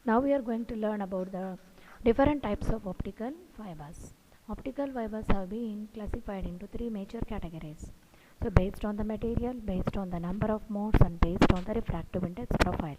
Now we are going to learn about the different types of optical fibers. Optical fibers have been classified into three major categories. So based on the material, based on the number of modes, and based on the refractive index profile.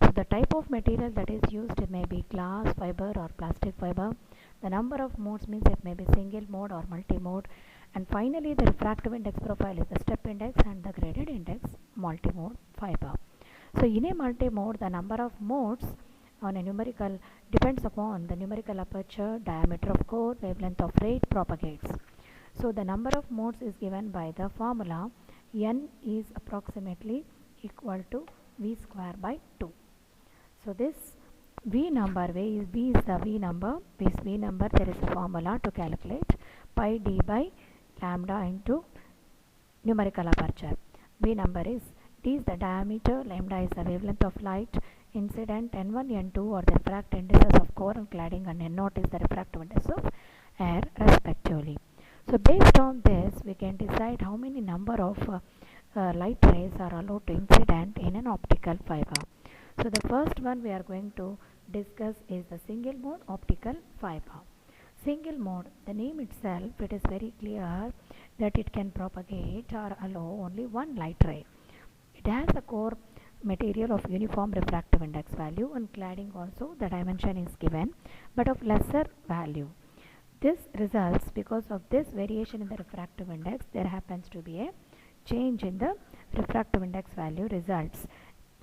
So the type of material that is used, it may be glass fiber or plastic fiber. The number of modes means it may be single mode or multi-mode. And finally the refractive index profile is the step index and the graded index multi-mode fiber. So in a multi-mode, the number of modes on a numerical depends upon the numerical aperture, diameter of core, wavelength of ray it propagates. So the number of modes is given by the formula n is approximately equal to v square by 2. So this v number, v is the v number, this v number there is a formula to calculate pi d by lambda into numerical aperture. V number is d is the diameter, lambda is the wavelength of light, incident, n1, n2 are the refractive indices of core and cladding, and n0 is the refractive index of air respectively. So based on this we can decide how many number of light rays are allowed to incident in an optical fiber. So the first one we are going to discuss is the single mode optical fiber. Single mode, the name itself, it is very clear that it can propagate or allow only one light ray. It has a core material of uniform refractive index value, and cladding also the dimension is given but of lesser value. This results because of this variation in the refractive index, there happens to be a change in the refractive index value, results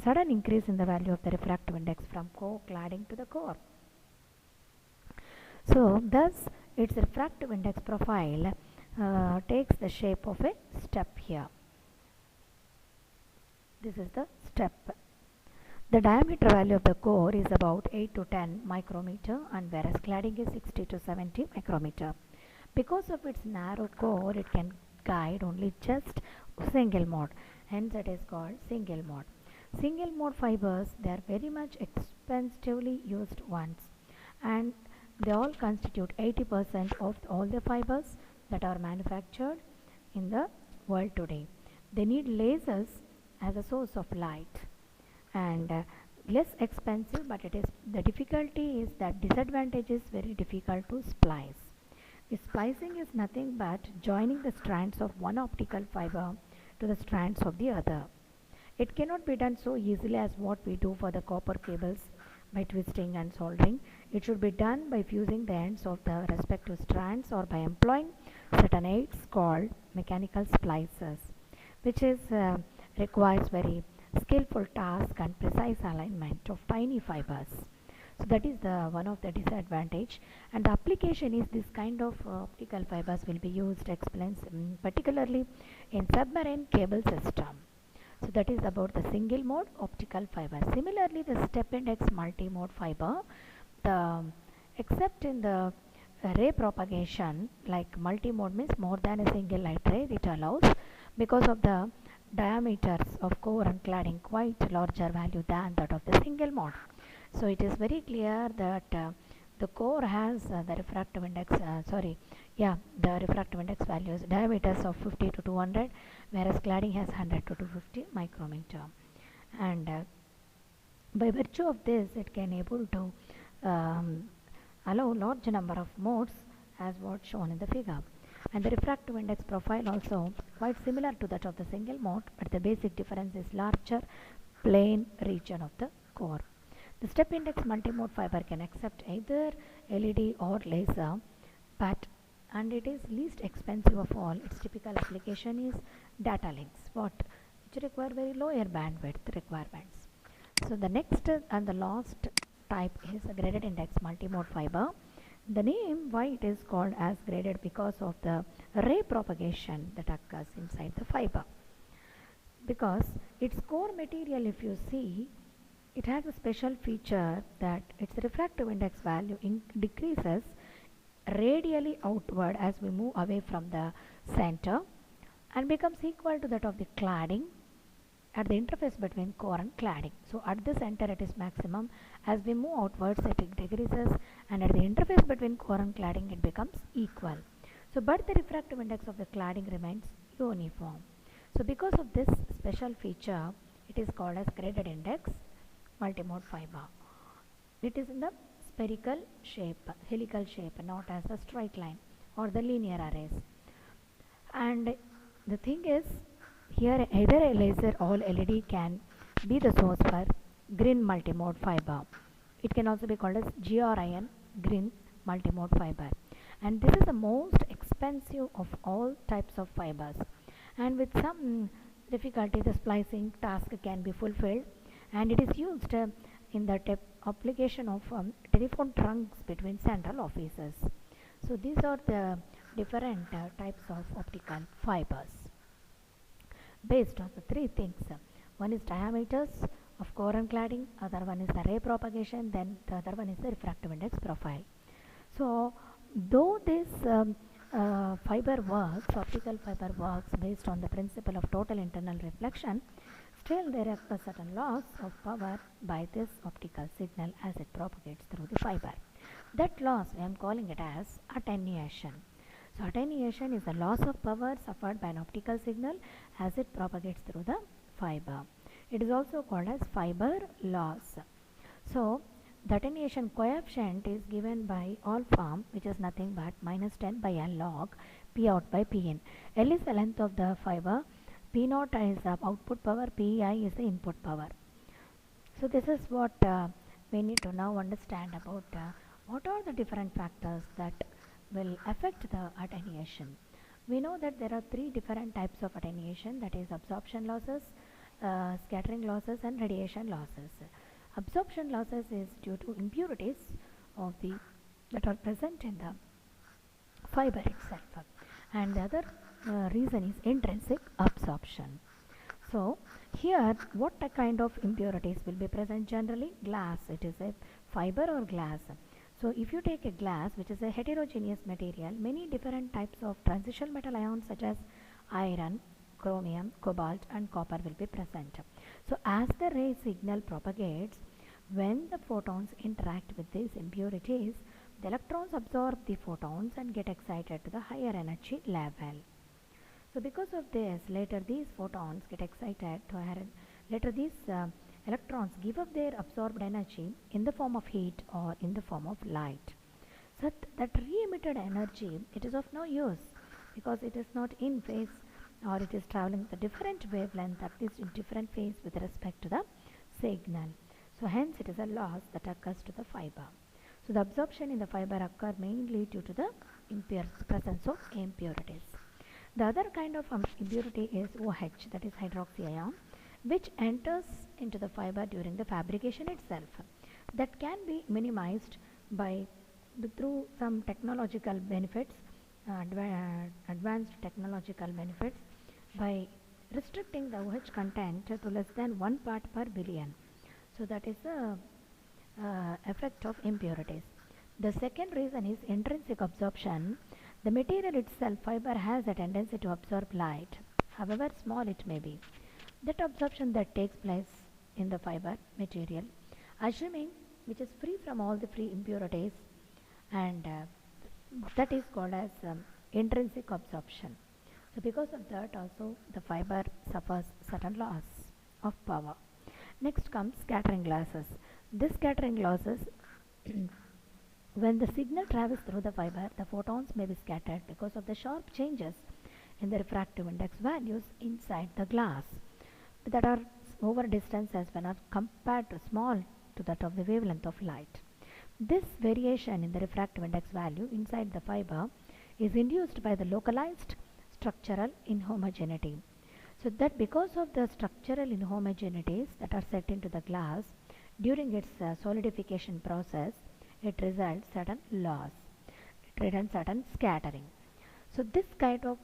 sudden increase in the value of the refractive index from cladding to the core. So thus its refractive index profile takes the shape of a step here. This is the step. The diameter value of the core is about 8 to 10 micrometer, and whereas cladding is 60 to 70 micrometer. Because of its narrow core, it can guide only just single mode, hence it is called single mode. Single mode fibers, they are very much expensively used ones, and they all constitute 80% of all the fibers that are manufactured in the world today. They need lasers as a source of light, and less expensive, but it is the difficulty is that disadvantage is very difficult to splice. The splicing is nothing but joining the strands of one optical fiber to the strands of the other. It cannot be done so easily as what we do for the copper cables by twisting and soldering. It should be done by fusing the ends of the respective strands or by employing certain aids called mechanical splicers, which is requires very skillful task and precise alignment of tiny fibers. So that is the one of the disadvantage, and the application is this kind of optical fibers will be used particularly in submarine cable system. So that is about the single mode optical fiber. Similarly, the step index multi-mode fiber, the except in the ray propagation, like multi-mode means more than a single light ray, it allows because of the diameters of core and cladding quite larger value than that of the single mode. So it is very clear that the core has the refractive index the refractive index values diameters of 50 to 200, whereas cladding has 100 to 250 micrometer, and by virtue of this it can able to allow large number of modes as what shown in the figure. And the refractive index profile also quite similar to that of the single mode, but the basic difference is larger plane region of the core. The step index multi-mode fiber can accept either LED or laser, and it is least expensive of all. Its typical application is data links, which require very lower bandwidth requirements. So the next and the last type is a graded index multi-mode fiber. The name why it is called as graded because of the ray propagation that occurs inside the fiber. Because its core material, if you see, it has a special feature that its refractive index value decreases radially outward as we move away from the center and becomes equal to that of the cladding at the interface between core and cladding. So at the center it is maximum, as we move outwards it decreases, and at the interface between core and cladding it becomes equal. So but the refractive index of the cladding remains uniform. So because of this special feature, it is called as graded index multi-mode fiber. it is in the spherical shape, helical shape, not as a straight line or the linear arrays. And the thing is, here either a laser or LED can be the source for green multimode fiber. It can also be called as GRIN, green multimode fiber. And this is the most expensive of all types of fibers. And with some difficulty, the splicing task can be fulfilled, and it is used in the application of telephone trunks between central offices. So these are the different types of optical fibers based on the three things. One is diameters of core and cladding, other one is the ray propagation, then the other one is the refractive index profile. So though this fiber works, optical fiber works based on the principle of total internal reflection, still there are certain loss of power by this optical signal as it propagates through the fiber. That loss I am calling it as attenuation. So attenuation is the loss of power suffered by an optical signal as it propagates through the fiber. It is also called as fiber loss. So the attenuation coefficient is given by alpha, which is nothing but minus 10 by L log P out by P in. L is the length of the fiber, P naught is the output power, Pi is the input power. So this is what we need to now understand about what are the different factors that will affect the attenuation. We know that there are three different types of attenuation, that is absorption losses, scattering losses and radiation losses. Absorption losses is due to impurities of the that are present in the fiber itself, and the other reason is intrinsic absorption. So here what kind of impurities will be present generally? Glass, it is a fiber or glass. So if you take a glass which is a heterogeneous material, many different types of transition metal ions such as iron, chromium, cobalt and copper will be present. So as the ray signal propagates, when the photons interact with these impurities, the electrons absorb the photons and get excited to the higher energy level. So because of this, later these photons get excited to higher, later these electrons give up their absorbed energy in the form of heat or in the form of light. So that re-emitted energy, it is of no use because it is not in phase, or it is traveling the different wavelength, at least in different phase with respect to the signal. So hence it is a loss that occurs to the fiber. So the absorption in the fiber occur mainly due to the presence of impurities. The other kind of impurity is OH, that is hydroxy ion, which enters into the fiber during the fabrication itself. That can be minimized by through some technological benefits, advanced technological benefits, by restricting the OH content to less than 1 part per billion. So that is the effect of impurities. The second reason is intrinsic absorption. The material itself, fiber, has a tendency to absorb light, however small it may be. That absorption that takes place in the fiber material, assuming which is free from all the free impurities, and that is called as intrinsic absorption. So because of that also the fiber suffers certain loss of power. Next comes scattering losses. This scattering losses when the signal travels through the fiber, the photons may be scattered because of the sharp changes in the refractive index values inside the glass that are over distance as well as compared to small to that of the wavelength of light. This variation in the refractive index value inside the fiber is induced by the localized structural inhomogeneity. So that because of the structural inhomogeneities that are set into the glass during its solidification process, it results certain loss, it results certain scattering. So this kind of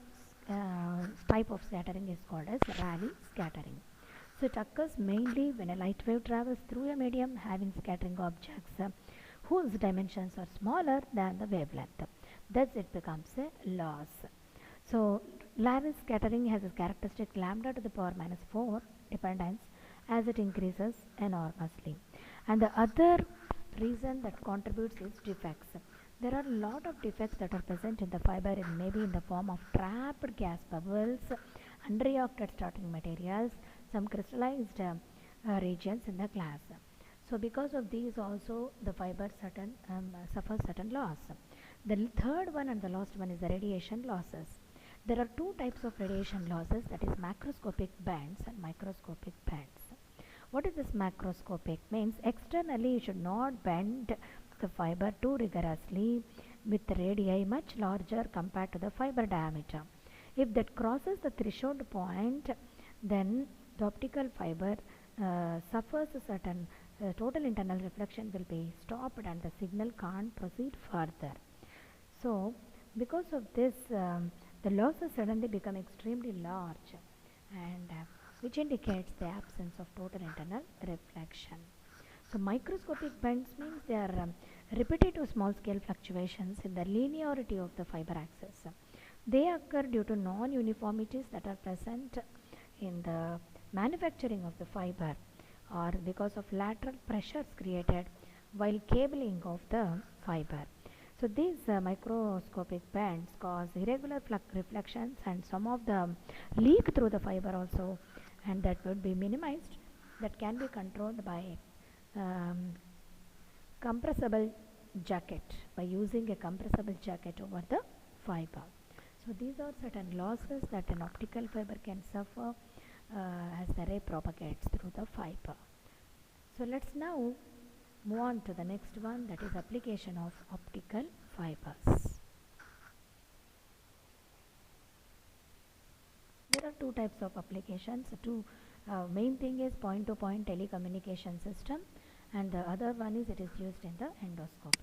type of scattering is called as Rayleigh scattering. So it occurs mainly when a light wave travels through a medium having scattering objects whose dimensions are smaller than the wavelength. Thus it becomes a loss. So Rayleigh scattering has a characteristic lambda to the power minus 4 dependence as it increases enormously. And the other reason that contributes is defects. There are a lot of defects that are present in the fiber, maybe in the form of trapped gas bubbles, unreacted starting materials, some crystallized regions in the glass. So because of these also the fiber suffers certain loss. The third one and the last one is the radiation losses. There are two types of radiation losses, that is macroscopic bands and microscopic bands. What is this macroscopic? Means externally you should not bend the fiber too rigorously with radii much larger compared to the fiber diameter. If that crosses the threshold point, then the optical fiber suffers a certain total internal reflection will be stopped and the signal can't proceed further. So because of this, the losses suddenly become extremely large, and which indicates the absence of total internal reflection. So microscopic bends means they are repetitive small scale fluctuations in the linearity of the fiber axis. They occur due to non-uniformities that are present in the manufacturing of the fiber, or because of lateral pressures created while cabling of the fiber. So these microscopic bands cause irregular reflections and some of them leak through the fiber also, and that would be minimized. That can be controlled by compressible jacket, by using a compressible jacket over the fiber. So these are certain losses that an optical fiber can suffer as the ray propagates through the fiber. So let's now move on to the next one, that is application of optical fibers. There are two types of applications. Main thing is point-to-point telecommunication system, and the other one is it is used in the endoscopy.